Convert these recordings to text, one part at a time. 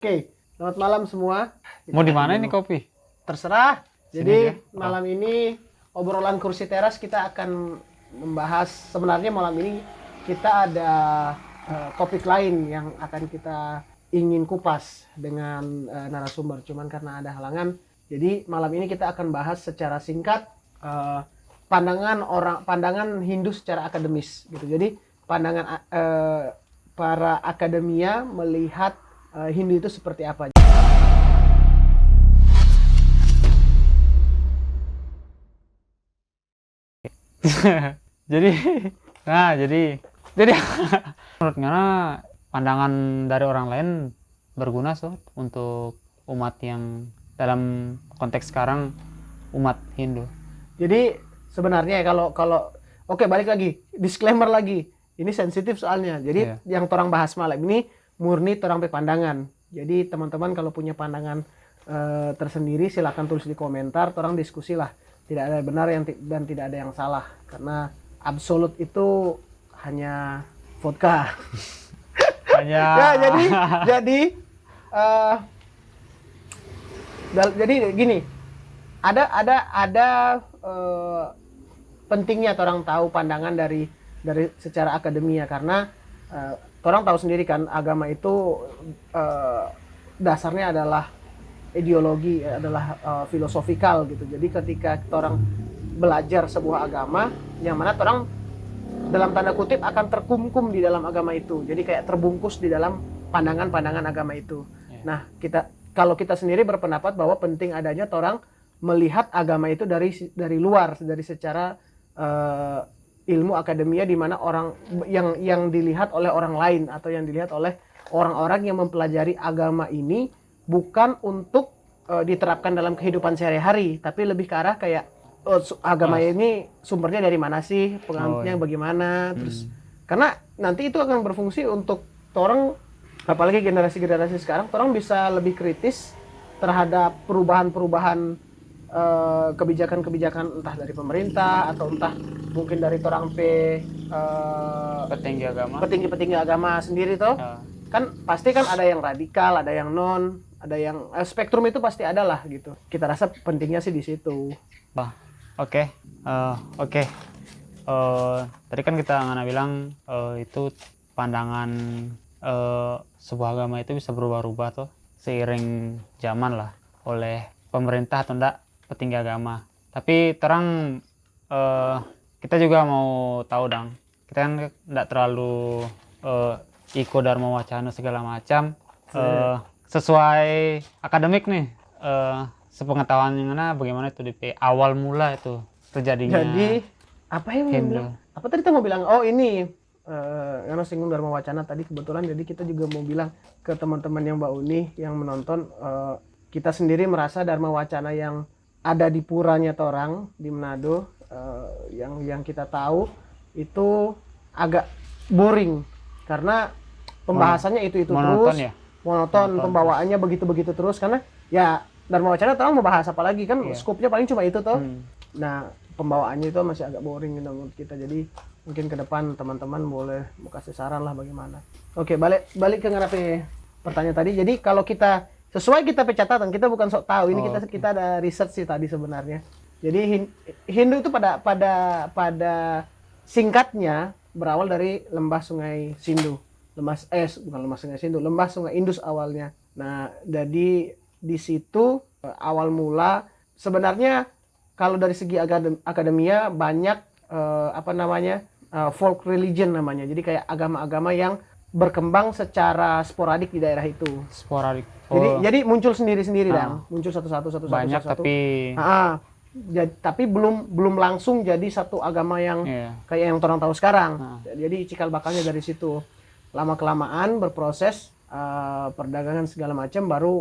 Oke, selamat malam semua. Mau di mana ini kopi? Terserah. Sini Jadi aja. malam ini obrolan kursi teras kita akan membahas, sebenarnya malam ini kita ada topik lain yang akan kita ingin kupas dengan narasumber. Cuman karena ada halangan, jadi malam ini kita akan bahas secara singkat pandangan Hindu secara akademis gitu. Jadi pandangan para akademia melihat Hindu itu seperti apa. Jadi, jadi menurut Ngana pandangan dari orang lain berguna untuk umat yang dalam konteks sekarang umat Hindu. Jadi sebenarnya kalau oke, balik lagi, disclaimer lagi. Ini sensitif soalnya. Jadi yang torang bahas malam ini murni torang pe pandangan. Jadi teman-teman kalau punya pandangan tersendiri silakan tulis di komentar, torang diskusi lah. Tidak ada benar dan tidak ada yang salah karena absolut itu hanya vodka. Hanya Ya, jadi gini, ada pentingnya orang tahu pandangan dari secara akademia karena orang tahu sendiri kan agama itu dasarnya adalah ideologi, adalah filosofikal gitu. Jadi ketika orang belajar sebuah agama yang mana orang dalam tanda kutip akan terkungkum di dalam agama itu. Jadi kayak terbungkus di dalam pandangan-pandangan agama itu. Nah, kalau kita sendiri berpendapat bahwa penting adanya orang melihat agama itu dari luar, dari secara ilmu akademia, di mana orang yang dilihat oleh orang lain atau yang dilihat oleh orang-orang yang mempelajari agama ini bukan untuk diterapkan dalam kehidupan sehari-hari, tapi lebih ke arah kayak agama ini sumbernya dari mana sih, penganutnya bagaimana, terus karena nanti itu akan berfungsi untuk orang, apalagi generasi-generasi sekarang, orang bisa lebih kritis terhadap perubahan-perubahan kebijakan-kebijakan entah dari pemerintah atau entah mungkin dari orang petinggi-petinggi agama sendiri tuh. Kan pasti kan ada yang radikal, ada yang non, ada yang spektrum itu pasti ada lah gitu. Kita rasa pentingnya sih di situ. Oke. Tadi kan kita Ngana bilang itu pandangan sebuah agama itu bisa berubah-ubah tuh seiring zaman lah oleh pemerintah atau enggak petinggi agama. Tapi terang kita juga mau tahu dong. Kita kan enggak terlalu ikut Dharma Wacana segala macam. Sesuai akademik nih, sepengetahuan Ngana bagaimana itu di awal mula itu terjadinya. Jadi apa yang bilang? Apa tadi kita mau bilang? Oh ini karena singgung Dharma Wacana tadi kebetulan, jadi kita juga mau bilang ke teman-teman yang Mbak Uni yang menonton, kita sendiri merasa Dharma Wacana yang ada di puranya Torang di Manado, yang kita tahu itu agak boring karena pembahasannya itu monoton terus. Ya? Monoton, pembawaannya begitu-begitu terus karena ya Dharma Wacana orang mau bahas apa lagi kan, skupnya paling cuma itu toh. Nah, pembawaannya itu masih agak boring gitu menurut kita. Jadi mungkin ke depan teman-teman boleh mau kasih saran lah bagaimana. Oke, balik ke ngarape pertanyaan tadi. Jadi kalau kita sesuai kita pencatatan, kita bukan sok tahu. Ini kita ada research sih tadi sebenarnya. Jadi Hindu itu pada singkatnya berawal dari lembah Sungai Sindu. Lembah Sungai Indus awalnya. Nah, jadi di situ awal mula sebenarnya kalau dari segi akademia banyak folk religion namanya. Jadi kayak agama-agama yang berkembang secara sporadik di daerah itu. Sporadik. Jadi muncul sendiri-sendiri dong. Muncul satu-satu. Banyak tapi belum langsung jadi satu agama yang kayak yang orang tahu sekarang. Jadi cikal bakalnya dari situ. Lama-kelamaan berproses perdagangan segala macam baru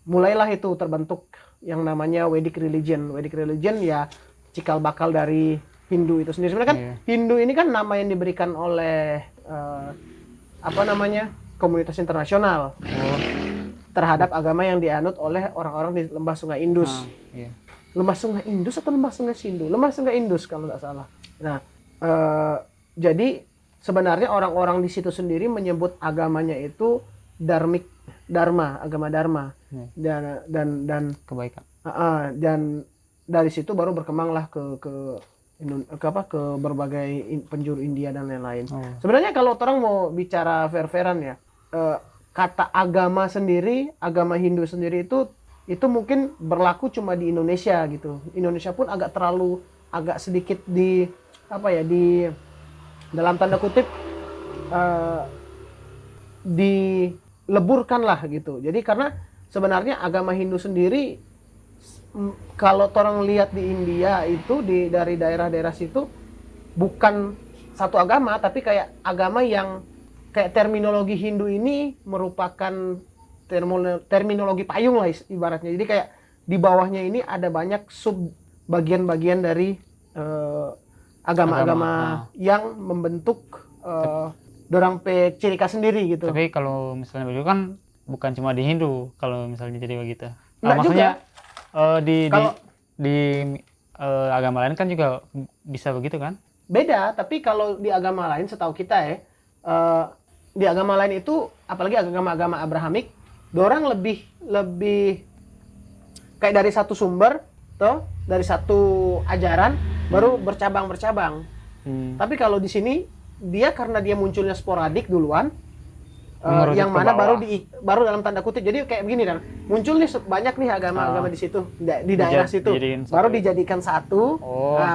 mulailah itu terbentuk yang namanya Vedic religion. Vedic religion ya cikal bakal dari Hindu itu sendiri. Sebenarnya kan Hindu ini kan nama yang diberikan oleh komunitas internasional terhadap agama yang dianut oleh orang-orang di lembah Sungai Indus. Lembah Sungai Indus atau lembah Sungai Sindu? Lembah Sungai Indus kalau tidak salah. Nah, jadi sebenarnya orang-orang di situ sendiri menyebut agamanya itu dharmic agama Dharma. Ya. Dan Kebaikan. dan dari situ baru berkembanglah ke berbagai penjuru India dan lain-lain. Oh. Sebenarnya kalau orang mau bicara fair-fairan ya, kata agama sendiri, agama Hindu sendiri itu mungkin berlaku cuma di Indonesia gitu. Indonesia pun agak sedikit di dalam tanda kutip dileburkan lah gitu. Jadi karena sebenarnya agama Hindu sendiri, kalau orang lihat di India itu dari daerah-daerah situ bukan satu agama, tapi kayak agama yang kayak terminologi Hindu ini merupakan terminologi payung lah ibaratnya. Jadi kayak di bawahnya ini ada banyak sub bagian-bagian dari agama-agama yang membentuk dorang pe ciri khas sendiri gitu. Tapi kalau misalnya begitu kan bukan cuma di Hindu kalau misalnya jadi begitu. Enggak Maksudnya di agama lain kan juga bisa begitu kan? Beda, tapi kalau di agama lain setahu kita ya, di agama lain itu apalagi agama-agama Abrahamik, dorang lebih kayak dari satu sumber toh, dari satu ajaran baru bercabang-bercabang. Tapi kalau di sini dia karena dia munculnya sporadik duluan, yang mana baru dalam tanda kutip, jadi kayak begini dan muncul nih banyak nih agama-agama di situ di daerah situ, baru dijadikan satu. Nah,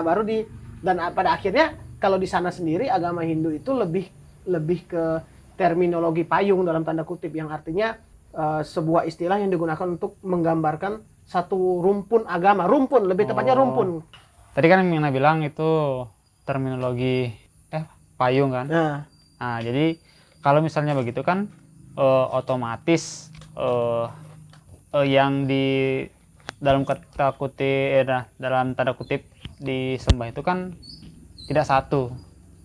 dan pada akhirnya kalau di sana sendiri agama Hindu itu lebih ke terminologi payung dalam tanda kutip, yang artinya sebuah istilah yang digunakan untuk menggambarkan satu rumpun agama, lebih tepatnya rumpun. Tadi kan Mina bilang itu terminologi payung kan? Nah, jadi kalau misalnya begitu kan otomatis yang di dalam dalam tanda kutip disembah itu kan tidak satu.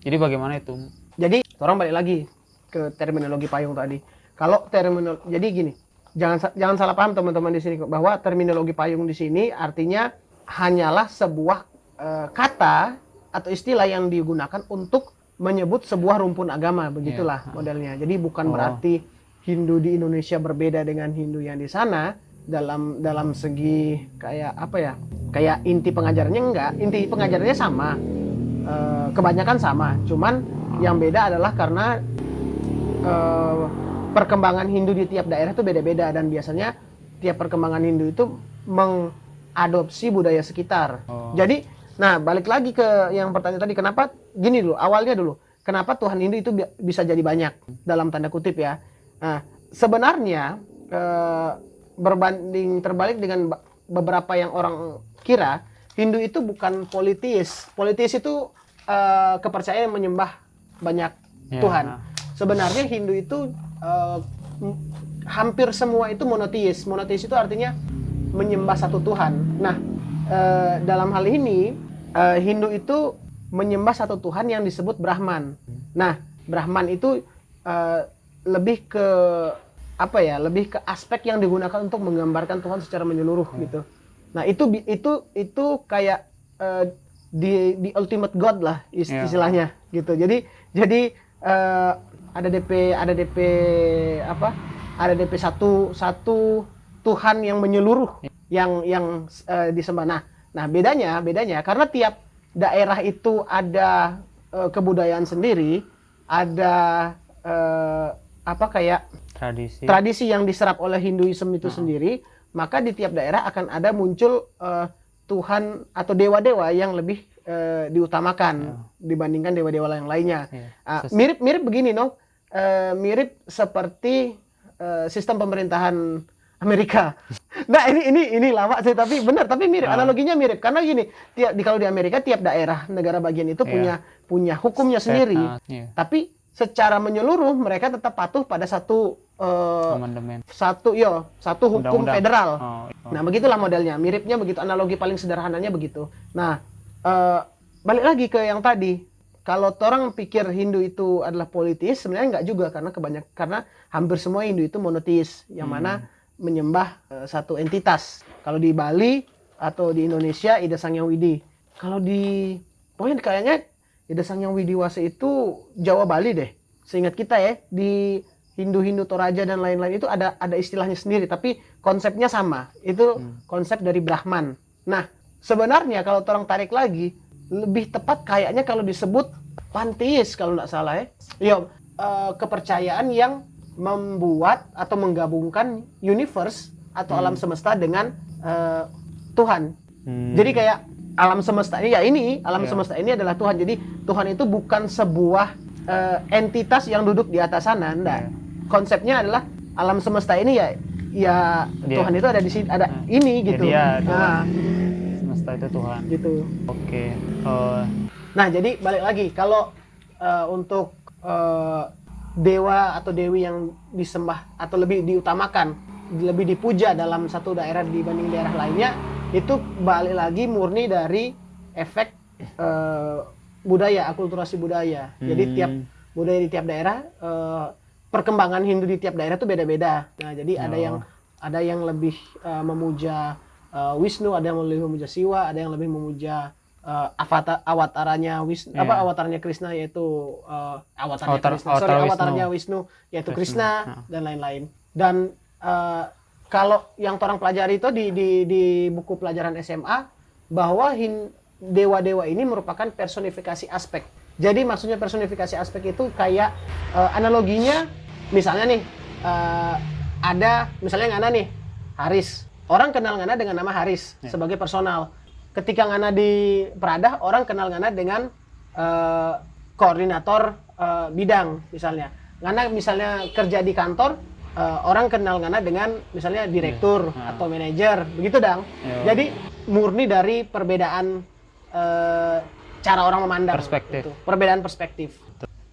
Jadi bagaimana itu? Jadi orang balik lagi ke terminologi payung tadi. Kalau jadi gini, jangan salah paham teman-teman di sini bahwa terminologi payung di sini artinya hanyalah sebuah kata atau istilah yang digunakan untuk menyebut sebuah rumpun agama, begitulah modelnya. Jadi bukan berarti Hindu di Indonesia berbeda dengan Hindu yang di sana dalam segi kayak kayak inti pengajarannya enggak. Inti pengajarannya sama, kebanyakan sama. Cuman yang beda adalah karena perkembangan Hindu di tiap daerah itu beda-beda, dan biasanya tiap perkembangan Hindu itu mengadopsi budaya sekitar. Jadi nah, balik lagi ke yang pertanyaan tadi, kenapa gini dulu, awalnya dulu, kenapa Tuhan Hindu itu bisa jadi banyak dalam tanda kutip ya. Nah, sebenarnya berbanding terbalik dengan beberapa yang orang kira, Hindu itu bukan politis. Politis itu kepercayaan menyembah banyak Tuhan. Sebenarnya Hindu itu hampir semua itu monoteis. Monoteis itu artinya menyembah satu Tuhan. Nah, dalam hal ini Hindu itu menyembah satu Tuhan yang disebut Brahman. Nah, Brahman itu lebih ke lebih ke aspek yang digunakan untuk menggambarkan Tuhan secara menyeluruh gitu. Nah, itu kayak di ultimate God lah istilahnya gitu. Jadi ada DP satu Tuhan yang menyeluruh yang disembah. Nah, bedanya karena tiap daerah itu ada kebudayaan sendiri, ada tradisi yang diserap oleh Hinduisme itu sendiri, maka di tiap daerah akan ada muncul Tuhan atau dewa-dewa yang lebih diutamakan dibandingkan dewa-dewa yang lainnya. Mirip begini, mirip seperti sistem pemerintahan Amerika. Nah, ini lama sih, tapi benar, tapi mirip, analoginya mirip karena gini, kalau di Amerika tiap daerah negara bagian itu punya hukumnya sendiri. Tapi secara menyeluruh mereka tetap patuh pada satu hukum federal. Nah, begitulah modelnya, miripnya begitu, analogi paling sederhananya begitu. Nah, balik lagi ke yang tadi. Kalau orang pikir Hindu itu adalah politis, sebenarnya enggak juga, karena hampir semua Hindu itu monoteis, yang mana menyembah satu entitas. Kalau di Bali atau di Indonesia Ida Sang Hyang Widi. Kalau pokoknya kayaknya Ida Sang Hyang Widiwasa itu Jawa Bali deh. Seingat kita ya, di Hindu Toraja dan lain-lain itu ada istilahnya sendiri, tapi konsepnya sama. Itu konsep dari Brahman. Nah, sebenarnya kalau orang tarik lagi, lebih tepat kayaknya kalau disebut panteis kalau nggak salah ya. Ya, kepercayaan yang membuat atau menggabungkan universe atau alam semesta dengan Tuhan. Jadi kayak alam semesta ini ya alam semesta ini adalah Tuhan. Jadi Tuhan itu bukan sebuah entitas yang duduk di atas sana, enggak. Konsepnya adalah alam semesta ini ya Tuhan itu ada di sini, ada ini gitu. Semesta itu Tuhan. Gitu. Oke. Nah, jadi balik lagi kalau untuk dewa atau dewi yang disembah atau lebih diutamakan, lebih dipuja dalam satu daerah dibanding daerah lainnya, itu balik lagi murni dari efek budaya, akulturasi budaya. Jadi tiap budaya di tiap daerah, perkembangan Hindu di tiap daerah itu beda-beda. Nah, jadi ada yang lebih memuja Wisnu, ada yang lebih memuja Siwa, ada yang lebih memuja avatarnya Wisnu, avatarnya Krishna yaitu avatarnya Wisnu yaitu Krishna dan lain-lain. Dan kalau yang orang pelajari itu di buku pelajaran SMA bahwa dewa-dewa ini merupakan personifikasi aspek. Jadi maksudnya personifikasi aspek itu kayak analoginya misalnya nih ada misalnya Ngana nih Haris. Orang kenal Ngana dengan nama Haris sebagai personal. Ketika Ngana di Pradah, orang kenal Ngana dengan koordinator bidang misalnya. Ngana misalnya kerja di kantor, orang kenal Ngana dengan misalnya direktur atau manajer, begitu dang. Jadi murni dari perbedaan cara orang memandang. Perspektif. Gitu. Perbedaan perspektif.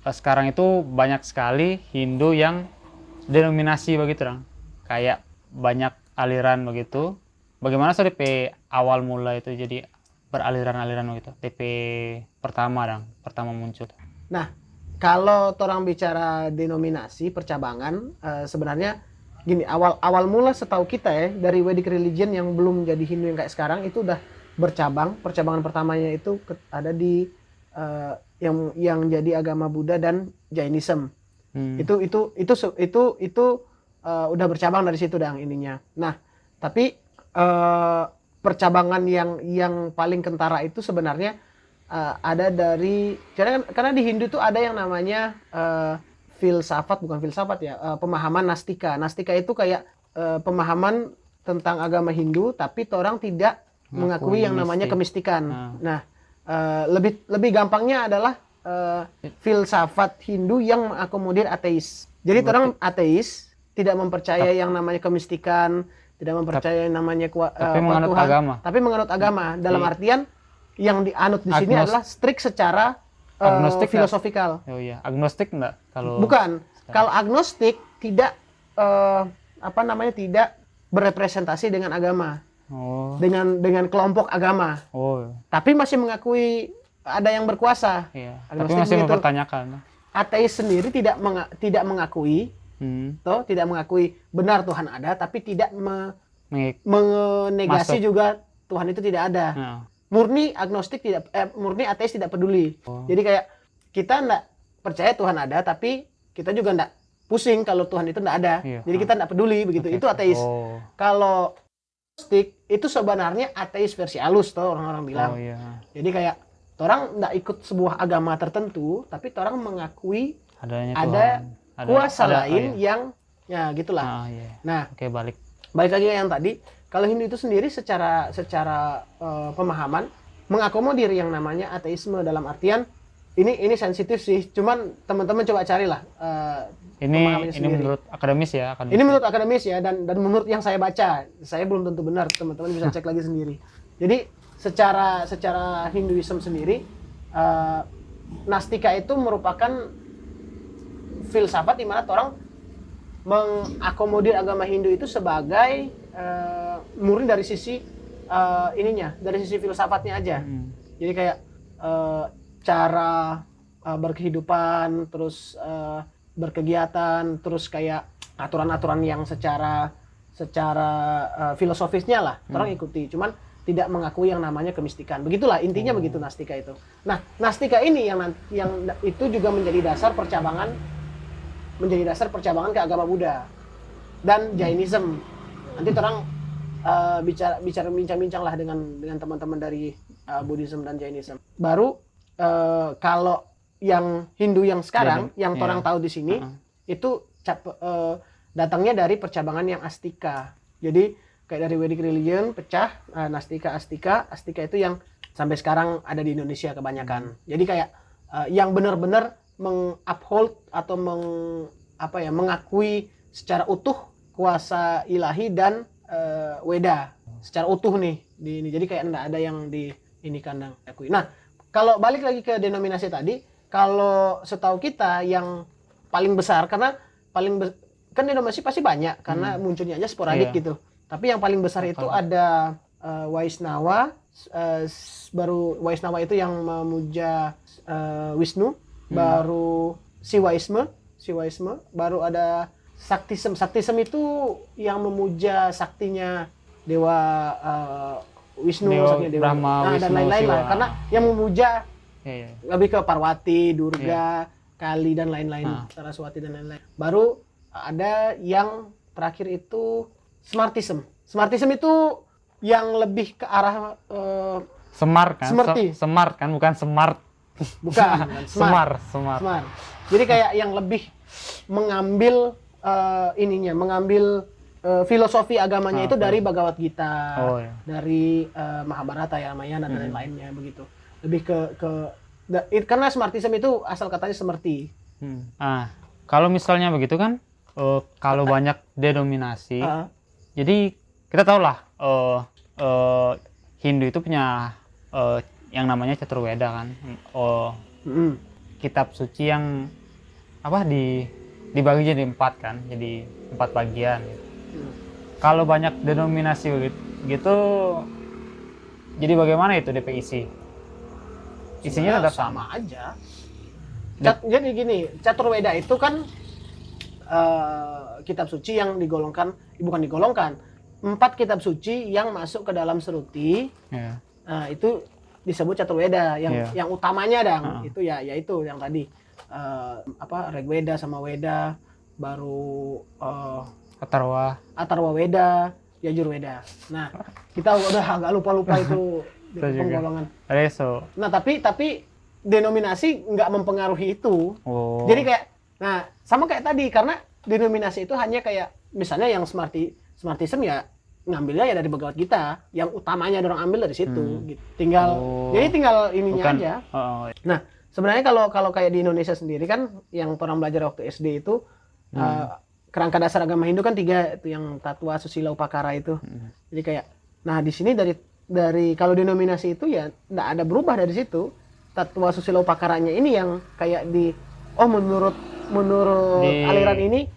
Sekarang itu banyak sekali Hindu yang denominasi begitu dang. Kayak banyak aliran begitu. Bagaimana sih DP awal mula itu jadi beraliran-aliran begitu? DP pertama muncul. Nah, kalau orang bicara denominasi percabangan, sebenarnya gini, awal mula setahu kita ya dari Vedic religion yang belum jadi Hindu yang kayak sekarang itu udah bercabang. Percabangan pertamanya itu ada di yang jadi agama Buddha dan Jainism. Itu udah bercabang dari situ dang ininya. Nah, tapi percabangan yang paling kentara itu sebenarnya ada dari karena di Hindu tuh ada yang namanya bukan filsafat ya, pemahaman nastika. Nastika itu kayak pemahaman tentang agama Hindu tapi orang tidak mengakui yang namanya kemistikan. Nah, lebih gampangnya adalah filsafat Hindu yang mengakomodir ateis. Jadi orang ateis tidak mempercaya yang namanya kemistikan, tidak mempercayai namanya tapi menganut Tuhan, agama. tapi menganut agama dalam artian yang dianut di sini adalah strict secara filosofikal. Oh iya, agnostik enggak kalau? Bukan. Kalau agnostik tidak tidak berepresentasi dengan agama. Oh. Dengan kelompok agama. Oh. Tapi masih mengakui ada yang berkuasa. Iya. Agnostik Tapi masih begitu. mempertanyakan. Ateis sendiri tidak mengakui tidak mengakui benar Tuhan ada, tapi tidak menegasi juga Tuhan itu tidak ada. Murni agnostik murni ateis tidak peduli. Jadi kayak kita enggak percaya Tuhan ada, tapi kita juga enggak pusing kalau Tuhan itu enggak ada. Jadi kita enggak peduli begitu. Itu ateis. Kalau agnostik itu sebenarnya ateis versi halus tuh orang-orang bilang. Jadi kayak orang enggak ikut sebuah agama tertentu, tapi orang mengakui ada kuasa lain yang ya gitulah. Nah, balik lagi yang tadi, kalau Hindu itu sendiri secara pemahaman mengakomodir yang namanya ateisme dalam artian ini sensitif sih, cuman teman-teman coba carilah ini menurut akademis ya. Ini menurut akademis ya dan menurut yang saya baca, saya belum tentu benar, teman-teman bisa cek lagi sendiri. Jadi secara Hinduisme sendiri, Nastika itu merupakan filsafat di mana orang mengakomodir agama Hindu itu sebagai murni dari sisi dari sisi filsafatnya aja. Jadi kayak cara berkehidupan, terus berkegiatan, terus kayak aturan-aturan yang secara filosofisnya lah orang ikuti. Cuman tidak mengakui yang namanya kemistikan. Begitulah intinya begitu Nastika itu. Nah, Nastika ini yang itu juga menjadi dasar percabangan menjadi dasar percabangan ke agama Buddha dan Jainism. Nanti orang bincang-bincang lah dengan teman-teman dari Buddhism dan Jainism. Baru kalau yang Hindu yang sekarang yang orang tahu di sini itu datangnya dari percabangan yang Astika. Jadi kayak dari Vedic religion pecah Nastika, Astika itu yang sampai sekarang ada di Indonesia kebanyakan. Jadi kayak yang benar-benar menguphold atau mengakui secara utuh kuasa ilahi dan Weda secara utuh nih di ini. Jadi kayak enggak ada yang di ini kandang akui. Nah, kalau balik lagi ke denominasi tadi, kalau setahu kita yang paling besar karena kan denominasi pasti banyak karena munculnya aja sporadik gitu. Tapi yang paling besar itu ada Vaisnava, baru Vaisnava itu yang memuja Wisnu, baru Siwaisme, baru ada Saktism. Saktism itu yang memuja saktinya dewa Wisnu, dewa Brahma, dan lain-lain lah. Karena yang memuja lebih ke Parwati, Durga, Kali dan lain-lain, Saraswati dan lain-lain. Baru ada yang terakhir itu Smartism. Smartism itu yang lebih ke arah Semar kan? Smart kan, bukan smart. Bukan, Semar. Jadi kayak yang lebih mengambil mengambil filosofi agamanya itu dari Bhagavad Gita, dari Mahabharata ya, Ramayana dan lain-lainnya begitu. Lebih karena Smartism itu asal katanya semerti. Kalau misalnya begitu kan, kalau banyak denominasi, jadi kita tahu lah Hindu itu punya yang namanya Caturveda kan, kitab suci yang dibagi jadi 4 kan, jadi 4 bagian. Kalau banyak denominasi gitu, jadi bagaimana itu DPIC? Isinya tetap sama aja. Jadi gini, Caturveda itu kan kitab suci yang bukan digolongkan, 4 kitab suci yang masuk ke dalam Sruti. Nah, itu disebut Caturveda yang utamanya itu yaitu yang tadi Rigveda sama Weda, baru Atharva Weda, Yajurveda. Nah, kita udah agak lupa itu penggolongan. Nah, tapi denominasi nggak mempengaruhi itu. Jadi kayak, nah sama kayak tadi, karena denominasi itu hanya kayak misalnya yang Smartism ya ngambilnya ya dari Bhagavad Gita, yang utamanya orang ambil dari situ. Gitu. Jadi tinggal ininya aja. Nah, sebenarnya kalau kayak di Indonesia sendiri kan, yang orang belajar waktu SD itu kerangka dasar agama Hindu kan 3 itu, yang Tatwa, Susila, Upakara itu. Jadi kayak, nah di sini dari kalau denominasi itu ya nggak ada berubah dari situ. Tatwa, Susila, Upakaranya ini yang kayak menurut aliran ini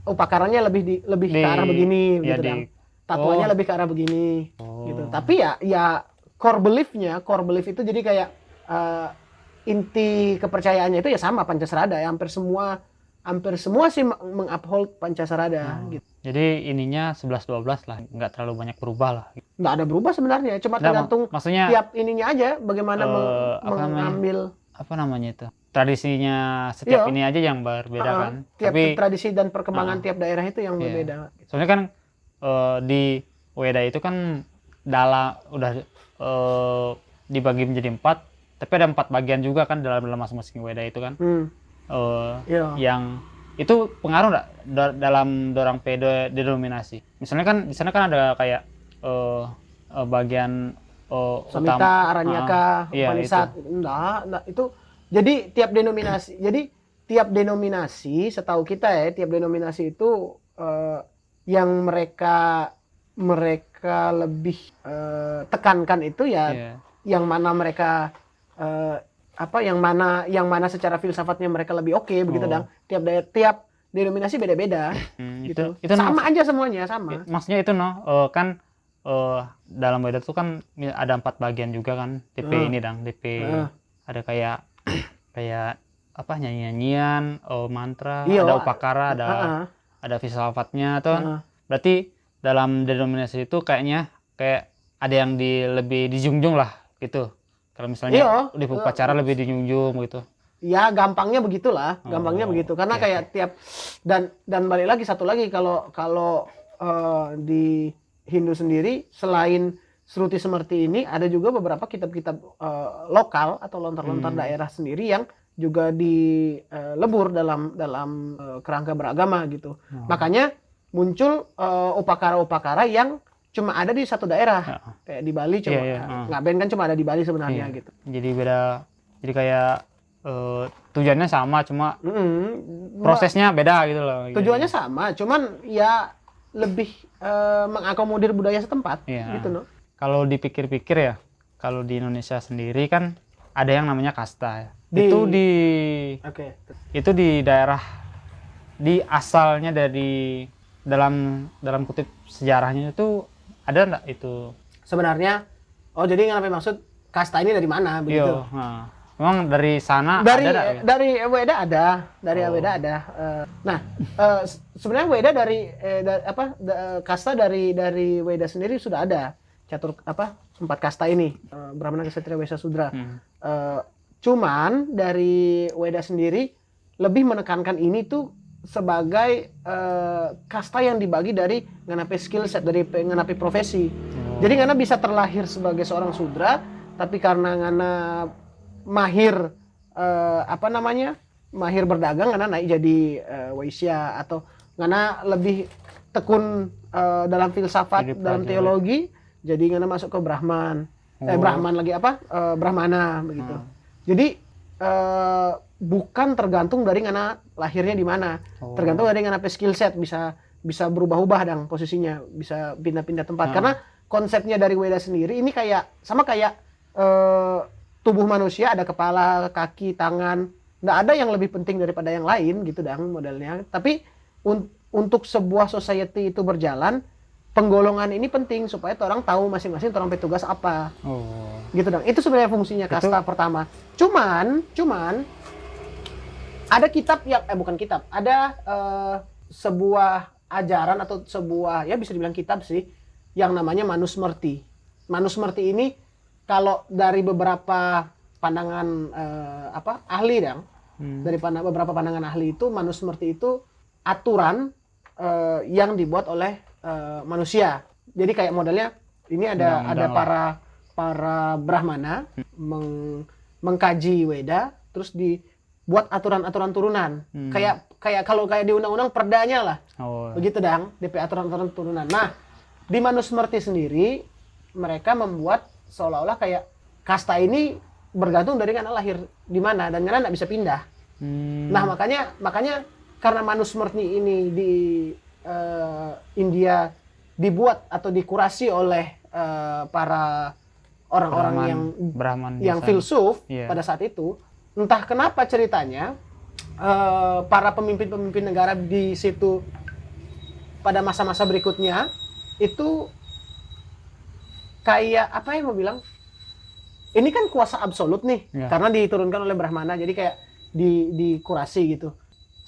Upakaranya lebih ke arah begini gitu kan. Tatwanya lebih ke arah begini gitu. Tapi ya core belief itu jadi kayak inti kepercayaannya itu ya sama Pancasarada ya, hampir semua sih menguphold Pancasarada gitu. Jadi ininya 11-12 lah, nggak terlalu banyak berubah lah. Nggak ada berubah sebenarnya, cuma tergantung tiap ininya aja bagaimana mengambil tradisinya setiap ini aja yang berbeda kan. Tiap tradisi dan perkembangan tiap daerah itu yang berbeda. Soalnya kan di Weda itu kan udah dibagi menjadi 4, tapi ada 4 bagian juga kan dalam masing-masing Weda itu kan. Yang itu pengaruh nggak dalam dorang denominasi? Misalnya kan di sana kan ada kayak bagian Samhita, Aranyaka, Upanishad. Enggak, itu jadi tiap denominasi setahu kita ya, tiap denominasi itu yang mereka lebih tekankan itu ya yang mana mereka yang mana secara filsafatnya mereka lebih oke begitu dong. Tiap denominasi beda-beda gitu. Itu sama aja semuanya sama. Maksudnya itu kan dalam Weda tuh kan ada 4 bagian juga kan, DP ini dong, DP ada kayak nyanyian, mantra, ada upakara, ada filsafatnya tuh. Berarti dalam denominasi itu kayak ada yang lebih dijunjung lah gitu. Kalau misalnya di upacara lebih dijunjung gitu. Ya gampangnya begitulah, gampangnya Oh, begitu. Karena oke, kayak tiap dan balik lagi satu lagi kalau kalau di Hindu sendiri selain Sruti Semerti ini ada juga beberapa kitab-kitab lokal atau lontar-lontar daerah sendiri yang juga dilebur dalam dalam kerangka beragama gitu. Makanya muncul upakara-upakara yang cuma ada di satu daerah. Kayak di Bali cuma Ngaben kan cuma ada di Bali sebenarnya gitu. Jadi beda. Jadi kayak tujuannya sama, cuma prosesnya beda gitu loh. Tujuannya sama, cuman ya lebih mengakomodir budaya setempat gitu loh. Kalau dipikir-pikir ya, kalau di Indonesia sendiri kan ada yang namanya kasta ya. Itu di daerah, di asalnya dari dalam kutip sejarahnya itu ada enggak itu? Sebenarnya jadi yang maksud kasta ini dari mana begitu? Memang dari sana dari ada enggak? Dari Weda ada, dari Weda ada. Sebenarnya Weda dari kasta dari Weda sendiri sudah ada. Catur 4 kasta ini, Brahmana, Kshatriya, Waisya, Sudra. Cuman dari Weda sendiri lebih menekankan ini tuh sebagai kasta yang dibagi dari nganapi skill set, dari nganapi profesi. Jadi ngana bisa terlahir sebagai seorang Sudra, tapi karena ngana mahir mahir berdagang, ngana naik jadi Waisya, atau ngana lebih tekun dalam filsafat, dalam teologi, jadi ngana masuk ke Brahman. Brahman lagi Brahmana begitu. Jadi bukan tergantung dari ngana lahirnya di mana. Tergantung dari ngana skill set, bisa berubah-ubah dong posisinya, bisa pindah-pindah tempat. Karena konsepnya dari Weda sendiri ini sama kayak tubuh manusia, ada kepala, kaki, tangan. Nggak ada yang lebih penting daripada yang lain gitu dong modelnya. Tapi untuk sebuah society itu berjalan, penggolongan ini penting supaya orang tahu masing-masing orang petugas apa. Gitu dong. Itu sebenarnya fungsinya kasta pertama. Cuman ada kitab yang bukan kitab, ada sebuah ajaran atau sebuah, ya bisa dibilang kitab sih, yang namanya Manusmriti. Manusmriti ini kalau dari beberapa pandangan ahli dong, dari beberapa pandangan ahli itu, Manusmriti itu aturan yang dibuat oleh manusia. Jadi kayak modelnya ini ada para Brahmana mengkaji Weda, terus dibuat aturan-aturan turunan. Kayak kalau kayak di undang-undang perdanya lah. Begitu dang, DP aturan-aturan turunan. Nah, di Manusmriti sendiri mereka membuat seolah-olah kayak kasta ini bergantung dari karena lahir di mana dan karena nggak bisa pindah. Nah, makanya karena Manusmriti ini di India dibuat atau dikurasi oleh para orang-orang yang filsuf pada saat itu, entah kenapa ceritanya para pemimpin-pemimpin negara di situ pada masa-masa berikutnya itu kayak apa yang mau bilang, ini kan kuasa absolut nih karena diturunkan oleh Brahmana, jadi kayak dikurasi gitu.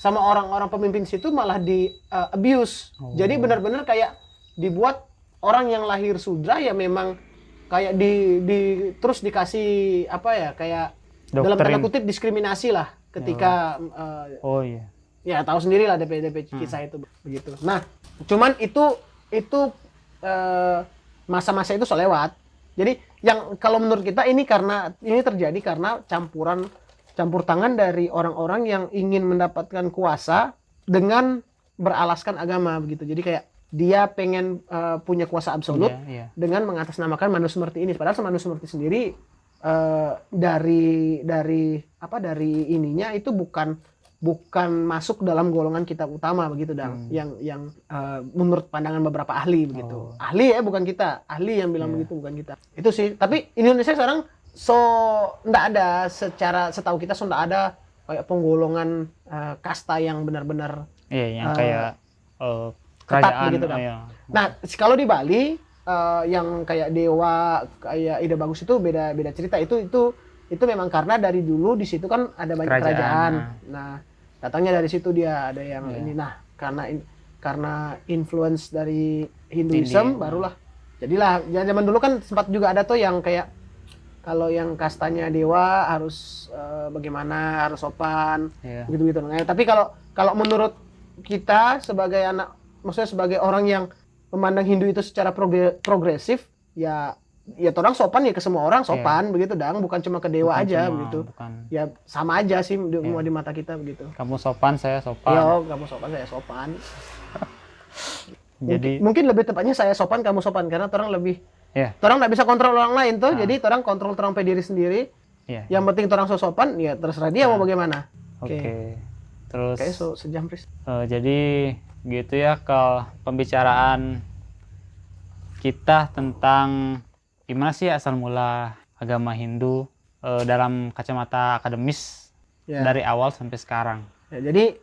Sama orang-orang pemimpin situ malah di abuse. Jadi benar-benar kayak dibuat orang yang lahir Sudra ya memang kayak terus dikasih kayak doktrin, dalam tanda kutip diskriminasi lah ketika ya tahu sendiri lah DP kisah itu begitu. Nah, cuman itu masa-masa itu selewat. Jadi yang kalau menurut kita ini terjadi karena campur tangan dari orang-orang yang ingin mendapatkan kuasa dengan beralaskan agama begitu. Jadi kayak dia pengen punya kuasa absolut dengan mengatasnamakan Manusmriti ini. Padahal Manusmriti sendiri dari ininya itu bukan masuk dalam golongan kitab utama begitu dang. Yang menurut pandangan beberapa ahli begitu. Ahli bukan kita. Ahli yang bilang begitu, bukan kita. Itu sih. Tapi Indonesia sekarang nggak ada, setahu kita nggak ada kayak penggolongan kasta yang benar-benar kayak kerajaan begitu kan. Nah, kalau di Bali yang kayak dewa kayak Ida Bagus itu beda cerita. Itu memang karena dari dulu di situ kan ada banyak kerajaan. Nah, datangnya dari situ dia ada yang ini. Nah, karena influence dari Hinduism barulah. Jadilah zaman dulu kan sempat juga ada tuh yang kayak kalau yang kastanya dewa harus bagaimana, harus sopan, Iya. gitu-gitu. Nah, tapi kalau menurut kita sebagai anak, maksudnya sebagai orang yang memandang Hindu itu secara progresif, ya orang sopan ya ke semua orang sopan begitu, Dang, bukan cuma ke dewa Bukan aja cuma- begitu. bukan. Ya sama aja sih di mata kita begitu. Kamu sopan, saya sopan. Yo, kamu sopan, saya sopan. Jadi Mungkin lebih tepatnya saya sopan, kamu sopan, karena orang lebih, ya, orang nggak bisa kontrol orang lain tuh, jadi orang kontrol orang pe diri sendiri. ya. Yang penting orang sopan, ya terserah dia mau bagaimana. Oke. Terus Kayak sejam, Pris. jadi gitu ya kalau pembicaraan kita tentang gimana sih asal mula agama Hindu dalam kacamata akademis Ya. dari awal sampai sekarang. Ya, jadi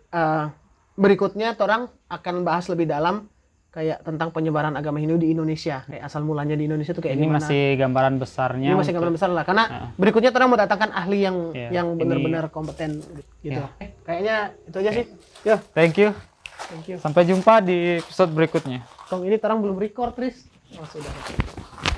berikutnya orang akan bahas lebih dalam kayak tentang penyebaran agama Hindu di Indonesia. Kayak asal mulanya di Indonesia tuh kayak Ini gimana. masih gambaran besarnya. Ini masih gambaran besar lah, karena berikutnya orang mau datangkan ahli yang Ya, benar-benar kompeten gitu. Ya. Kayaknya itu aja sih. Yo, Thank you. thank you. Sampai jumpa di episode berikutnya. Tong ini orang belum record, Tris. Oh, sudah.